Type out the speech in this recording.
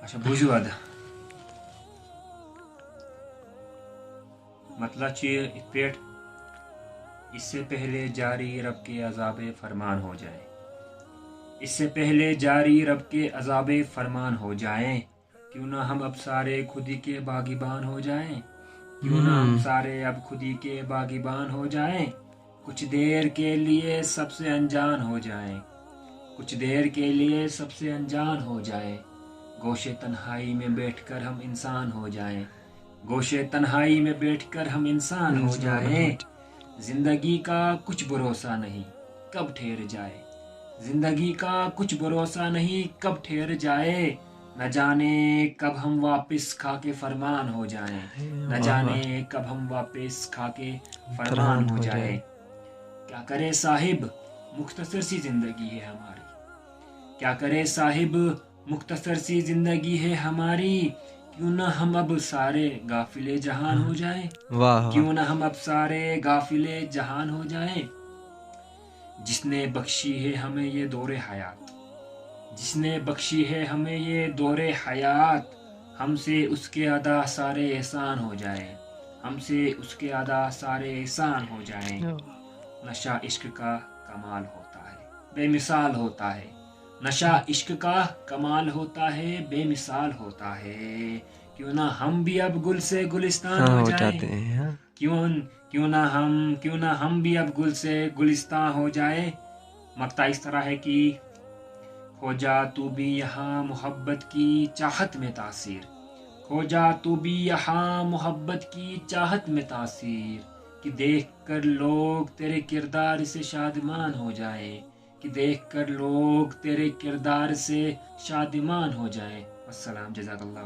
اچھا بوٗزِو اَدٕ مطلب چھُ یہِ یِتھ پٲٹھۍ اس سے پہلے جاری رب کے عذاب فرمان ہو جائے اس سے پہلے جاری رب کے عذاب فرمان ہو جائیں کیوں نہ ہم اب سارے خودی کے باغیبان ہو جائیں کیوں نہ ہم سارے اب خودی کے باغیبان ہو جائیں کچھ دیر کے لیے سب سے انجان ہو جائیں کچھ دیر کے لیے سب سے انجان ہو جائیں گوشے تنہائی میں بیٹھ کر ہم انسان ہو جائیں گوشے تنہائی میں بیٹھ کر ہم انسان ہو جائیں زندگی کا کچھ بھروسہ نہیں کب ٹھہر جائے زندگی کا کچھ بھروسہ نہیں کب ٹھہر جائے نہ جانے کب ہم واپس کھا کے فرمان ہو جائیں نہ جانے کب ہم واپس کھا کے فرمان ہو جائیں کیا کرے صاحب مختصر سی زندگی ہے ہماری کیا کرے صاحب مختصر سی زندگی ہے ہماری کیوں نہ ہم اب سارے غافل جہان ہو جائیں کیوں نہ ہم اب سارے غافل جہان ہو جائیں جس نے بخشی ہے ہمیں یہ دور حیات جس نے بخشی ہے ہمیں یہ دور حیات ہم سے اس کے ادا سارے احسان ہو جائیں ہم سے اس کے ادا سارے احسان ہو جائیں نشہ عشق کا کمال ہوتا ہے بے مثال ہوتا ہے نشہ عشق کا کمال ہوتا ہے بے مثال ہوتا ہے کیوں نہ ہم بھی اب گل سے گلستان ہو جائیں کیوں نہ ہم بھی اب گل سے گلستان ہو جائیں مقطع اس طرح ہے کہ کھو جا تو بھی یہاں محبت کی چاہت میں تاثیر کھو جا تو بھی یہاں محبت کی چاہت میں تاثیر کہ دیکھ کر لوگ تیرے کردار سے شادمان ہو جائیں کہ دیکھ کر لوگ تیرے کردار سے شادمان ہو جائیں السلام جزاک اللہ